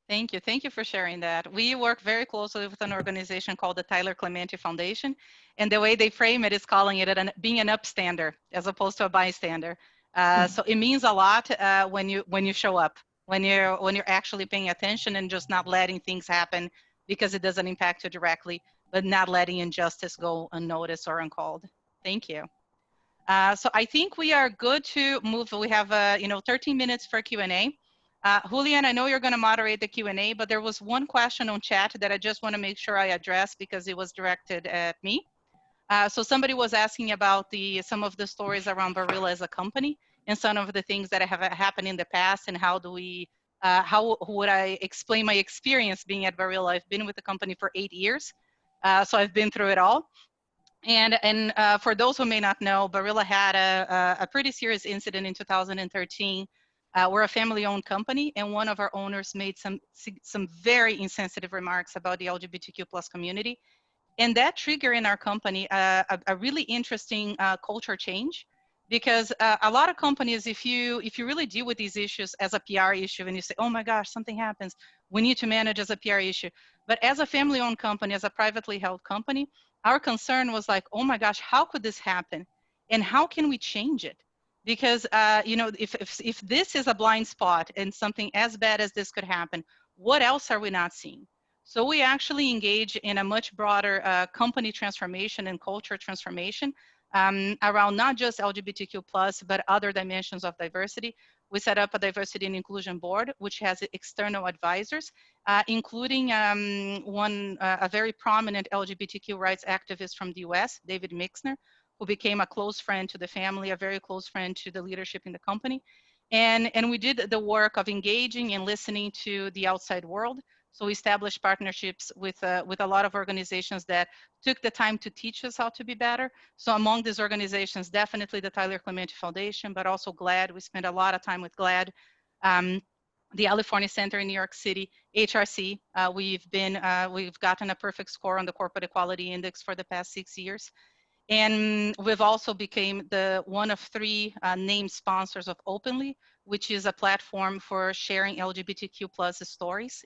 Thank you. Thank you for sharing that. We work very closely with an organization called the Tyler Clemente Foundation. And the way they frame it is calling it being an upstander as opposed to a bystander. So it means a lot when you show up, when you're actually paying attention and just not letting things happen because it doesn't impact you directly, but not letting injustice go unnoticed or uncalled. Thank you. So I think we are good to move. We have 13 minutes for Q&A. Julian, I know you're going to moderate the Q&A, but there was one question on chat that I just want to make sure I address because it was directed at me. So somebody was asking about some of the stories around Barilla as a company and some of the things that have happened in the past and how would I explain my experience being at Barilla? I've been with the company for 8 years, so I've been through it all. And for those who may not know, Barilla had a pretty serious incident in 2013. We're a family-owned company, and one of our owners made some very insensitive remarks about the LGBTQ+ community. And that triggered in our company a really interesting culture change, because a lot of companies, if you really deal with these issues as a PR issue and you say, oh my gosh, something happens, we need to manage as a PR issue. But as a family-owned company, as a privately held company, our concern was like, oh my gosh, how could this happen? And how can we change it? Because if this is a blind spot and something as bad as this could happen, what else are we not seeing? So we actually engage in a much broader company transformation and culture transformation around not just LGBTQ+, but other dimensions of diversity. We set up a diversity and inclusion board, which has external advisors, including a very prominent LGBTQ rights activist from the US, David Mixner, who became a close friend to the family, a very close friend to the leadership in the company. And we did the work of engaging and listening to the outside world. So we established partnerships with a lot of organizations that took the time to teach us how to be better. So among these organizations, definitely the Tyler Clemente Foundation, but also GLAAD. We spent a lot of time with GLAAD. The California Center in New York City, HRC. We've gotten a perfect score on the Corporate Equality Index for the past 6 years. And we've also became one of 3 named sponsors of Openly, which is a platform for sharing LGBTQ+ stories,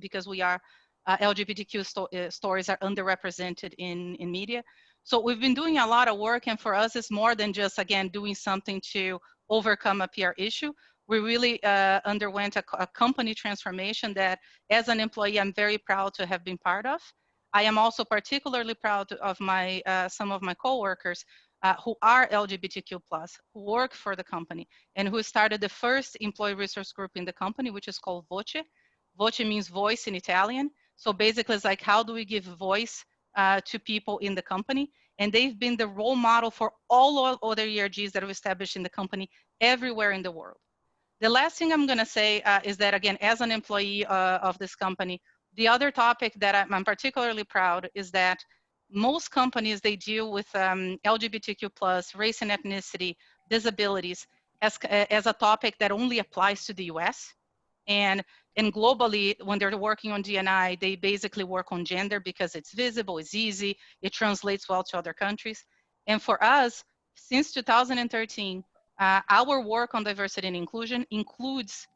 because we are LGBTQ stories are underrepresented in media. So we've been doing a lot of work, and for us, it's more than just, again, doing something to overcome a PR issue. We really underwent a company transformation that, as an employee, I'm very proud to have been part of. I am also particularly proud of some of my coworkers who are LGBTQ+, who work for the company, and who started the first employee resource group in the company, which is called Voce. Voce means voice in Italian. So basically, it's like, how do we give voice to people in the company? And they've been the role model for all other ERGs that are established in the company everywhere in the world. The last thing I'm going to say is that, again, as an employee of this company, the other topic that I'm particularly proud is that most companies, they deal with LGBTQ+, race and ethnicity, disabilities as a topic that only applies to the US. And globally, when they're working on D&I, they basically work on gender because it's visible, it's easy, it translates well to other countries. And for us, since 2013, our work on diversity and inclusion includes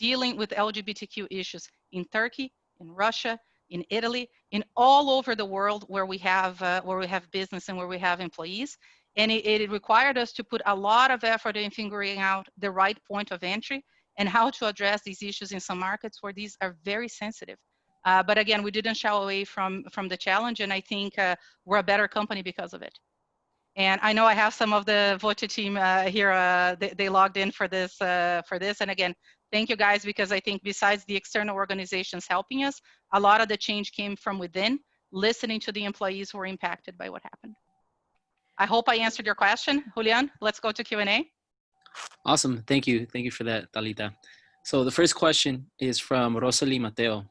dealing with LGBTQ issues in Turkey, in Russia, in Italy, in all over the world where we have business and where we have employees. And it required us to put a lot of effort in figuring out the right point of entry and how to address these issues in some markets where these are very sensitive. But again, we didn't shy away from the challenge, and I think we're a better company because of it. And I know I have some of the Voce team here. They logged in for this. And again, thank you guys, because I think besides the external organizations helping us, a lot of the change came from within, listening to the employees who were impacted by what happened. I hope I answered your question. Julian, let's go to Q&A. Awesome. Thank you. Thank you for that, Talita. So the first question is from Rosalie Mateo.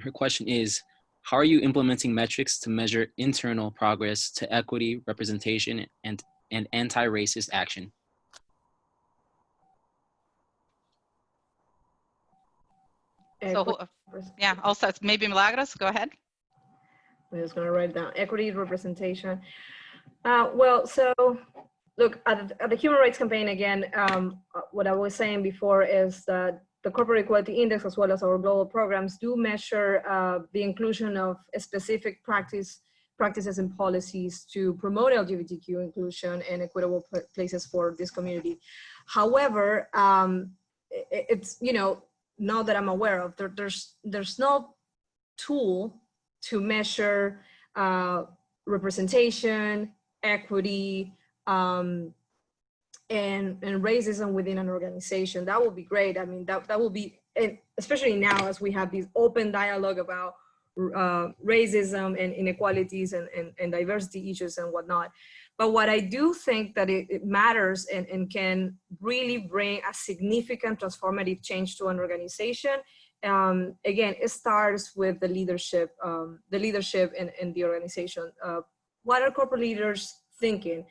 Her question is, how are you implementing metrics to measure internal progress to equity, representation, and anti-racist action? So, yeah, also maybe Milagros, go ahead. I'm just going to write down equity, representation. Well, so look, at the Human Rights Campaign, again, what I was saying before is that the Corporate Equality Index, as well as our global programs, do measure the inclusion of specific practices and policies to promote LGBTQ inclusion and equitable places for this community. However, it's, you know, not that I'm aware of, there's no tool to measure representation, equity, and racism within an organization. That would be great. I mean, that will be, and especially now as we have this open dialogue about racism and inequalities and diversity issues and whatnot. But what I do think that it matters and can really bring a significant transformative change to an organization. Again, it starts with the leadership in the organization. What are corporate leaders thinking?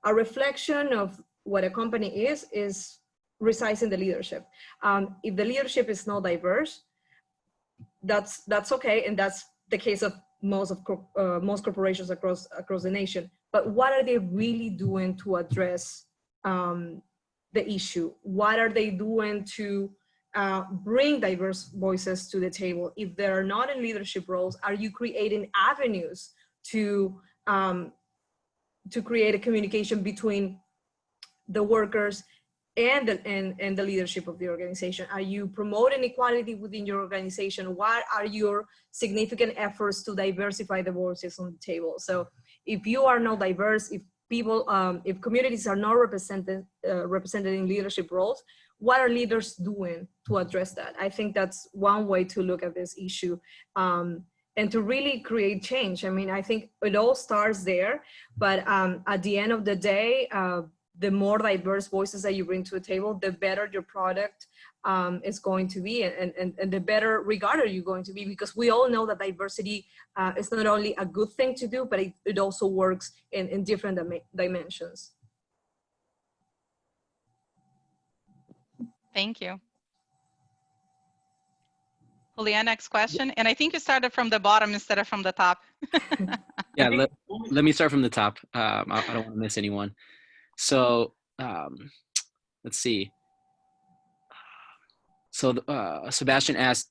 A reflection of what a company is resides in the leadership. If the leadership is not diverse, that's okay, and that's the case of most corporations across the nation. But what are they really doing to address the issue? What are they doing to bring diverse voices to the table? If they're not in leadership roles, are you creating avenues to create a communication between the workers and the leadership of the organization? Are you promoting equality within your organization? What are your significant efforts to diversify the voices on the table? So if you are not diverse, if people, if communities are not represented in leadership roles, what are leaders doing to address that? I think that's one way to look at this issue. And to really create change. I mean, I think it all starts there, but at the end of the day, the more diverse voices that you bring to the table, the better your product is going to be, and the better regarded you're going to be, because we all know that diversity is not only a good thing to do, but it also works in different dimensions. Thank you. Juliana, next question. And I think you started from the bottom instead of from the top. Yeah, let me start from the top. I don't want to miss anyone. So let's see. So Sebastian asked,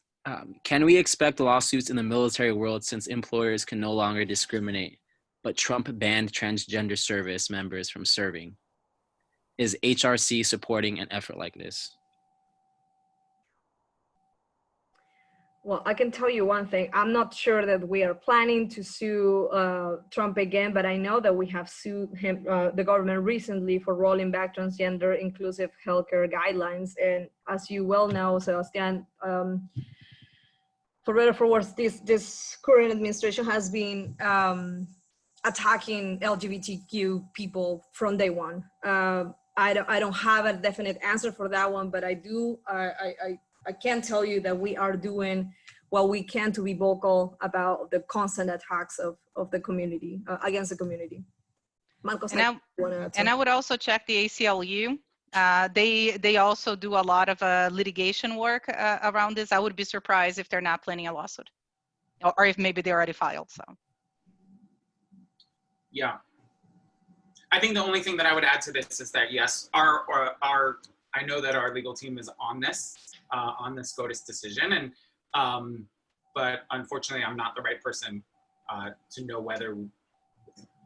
can we expect lawsuits in the military world since employers can no longer discriminate, but Trump banned transgender service members from serving? Is HRC supporting an effort like this? Well, I can tell you one thing. I'm not sure that we are planning to sue Trump again, but I know that we have sued him, the government recently, for rolling back transgender inclusive healthcare guidelines. And as you well know, Sebastian, for better or for worse, this current administration has been attacking LGBTQ people from day one. I don't have a definite answer for that one, but I do. I can tell you that we are doing what we can to be vocal about the constant attacks of the community, against the community. Marcos, and I would also check the ACLU. They also do a lot of litigation work around this. I would be surprised if they're not planning a lawsuit, or if maybe they already filed. So. Yeah. I think the only thing that I would add to this is that, yes, I know that our legal team is on this SCOTUS decision, and but unfortunately, I'm not the right person to know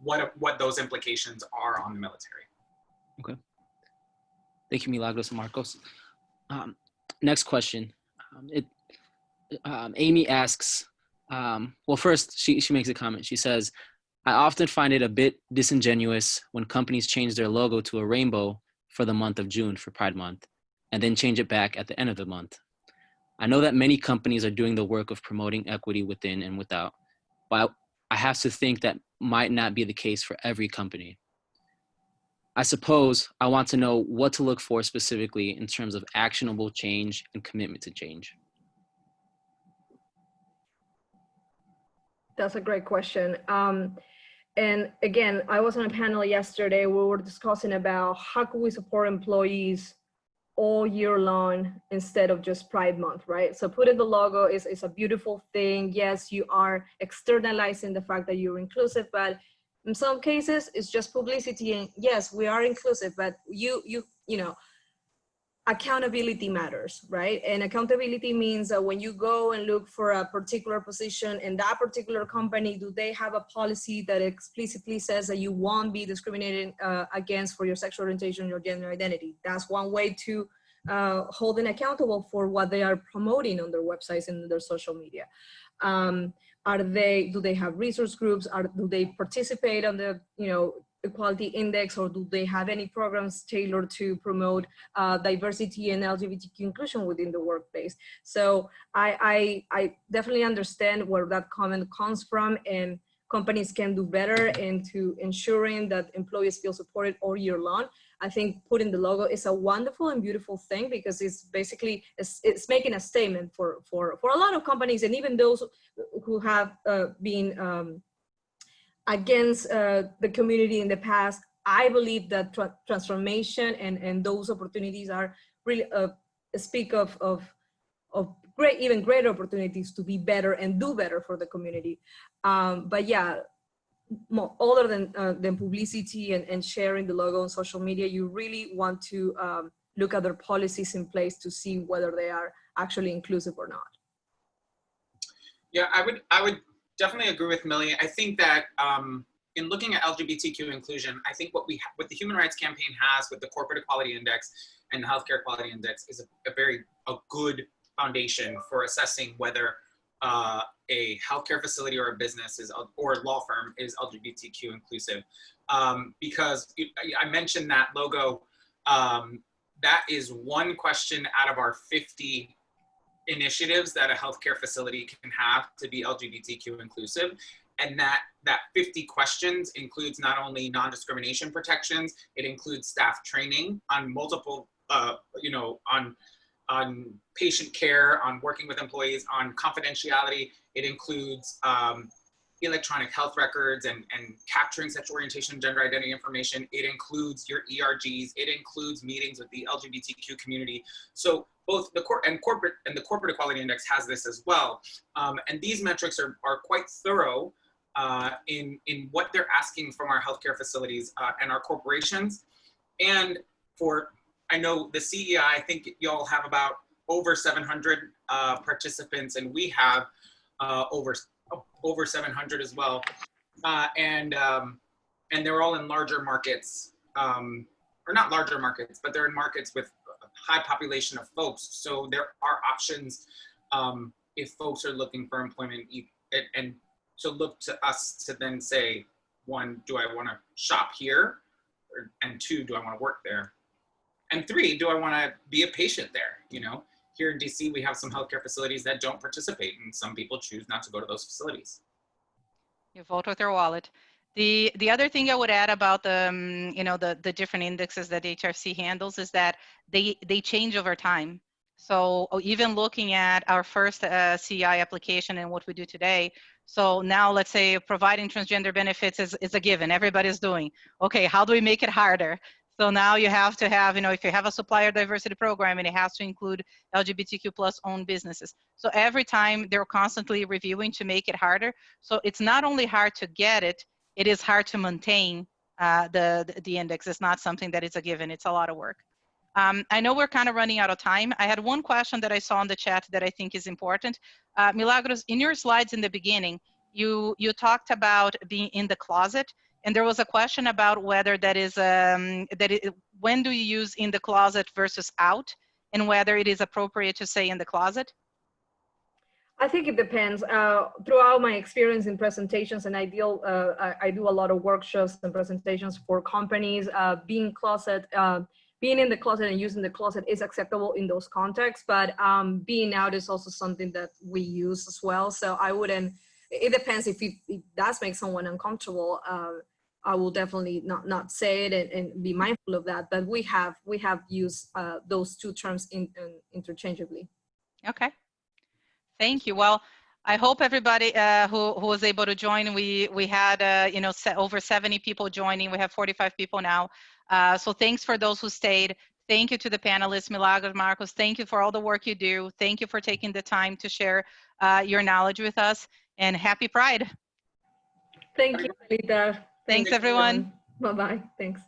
what those implications are on the military. Okay. Thank you, Milagros and Marcos. Next question. Amy asks, well, first she makes a comment. She says, I often find it a bit disingenuous when companies change their logo to a rainbow for the month of June for Pride Month, and then change it back at the end of the month. I know that many companies are doing the work of promoting equity within and without, but I have to think that might not be the case for every company. I suppose I want to know what to look for specifically in terms of actionable change and commitment to change. That's a great question. And again, I was on a panel yesterday where we were discussing about how can we support employees all year long instead of just Pride Month, right? So putting the logo is a beautiful thing. Yes, you are externalizing the fact that you're inclusive, but in some cases it's just publicity. And yes, we are inclusive, but you know, accountability matters, right? And accountability means that when you go and look for a particular position in that particular company, do they have a policy that explicitly says that you won't be discriminated against for your sexual orientation, your gender identity? That's one way to hold them accountable for what they are promoting on their websites and their social media. Do they have resource groups? Do they participate on the, equality index, or do they have any programs tailored to promote diversity and LGBTQ inclusion within the workplace? So I definitely understand where that comment comes from, and companies can do better into ensuring that employees feel supported all year long. I think putting the logo is a wonderful and beautiful thing, because it's basically, it's making a statement for a lot of companies, and even those who have been against the community in the past. I believe that transformation and those opportunities are really speak of even greater opportunities to be better and do better for the community. But yeah, other than publicity and sharing the logo on social media, you really want to look at their policies in place to see whether they are actually inclusive or not. Yeah, I would definitely agree with Millie. I think that in looking at LGBTQ inclusion, I think what the Human Rights Campaign has with the Corporate Equality Index and the Healthcare Equality Index is a good foundation for assessing whether a healthcare facility or a business or a law firm is LGBTQ inclusive. Because I mentioned that logo, that is one question out of our 50 initiatives that a healthcare facility can have to be LGBTQ inclusive. And that 50 questions includes not only non-discrimination protections, it includes staff training on multiple, on patient care, on working with employees, on confidentiality. It includes electronic health records and capturing sexual orientation and gender identity information. It includes your ERGs. It includes meetings with the LGBTQ community. So both the Corporate Equality Index has this as well. And these metrics are quite thorough in what they're asking from our healthcare facilities and our corporations. And I know the CEI, I think y'all have about over 700 participants, and we have over 700 as well. And they're all in larger markets, or not larger markets, but they're in markets with a high population of folks. So there are options if folks are looking for employment, and to look to us to then say, one, do I want to shop here? And two, do I want to work there? And three, do I want to be a patient there? Here in DC, we have some healthcare facilities that don't participate, and some people choose not to go to those facilities. You vote with your wallet. The other thing I would add about the different indexes that HRC handles is that they change over time. So even looking at our first CEI application and what we do today, so now let's say providing transgender benefits is a given, everybody's doing. Okay, how do we make it harder? So now you have to have, if you have a supplier diversity program, and it has to include LGBTQ plus owned businesses. So every time they're constantly reviewing to make it harder. So it's not only hard to get it, it is hard to maintain the index. It's not something that is a given, it's a lot of work. I know we're kind of running out of time. I had one question that I saw in the chat that I think is important. Milagros, in your slides in the beginning, you talked about being in the closet. And there was a question about whether that is, when do you use in the closet versus out, and whether it is appropriate to say in the closet? I think it depends. Throughout my experience in presentations, and I do a lot of workshops and presentations for companies, being in the closet and using the closet is acceptable in those contexts, but being out is also something that we use as well. So I wouldn't, it depends. If it does make someone uncomfortable, I will definitely not say it and be mindful of that. But we have used those two terms interchangeably. Okay, thank you. Well, I hope everybody who was able to join. We had over 70 people joining. We have 45 people now. So thanks for those who stayed. Thank you to the panelists, Milagros, Marcos. Thank you for all the work you do. Thank you for taking the time to share your knowledge with us. And happy Pride. Thank you, Alita. Thanks, everyone. Bye-bye. Thanks.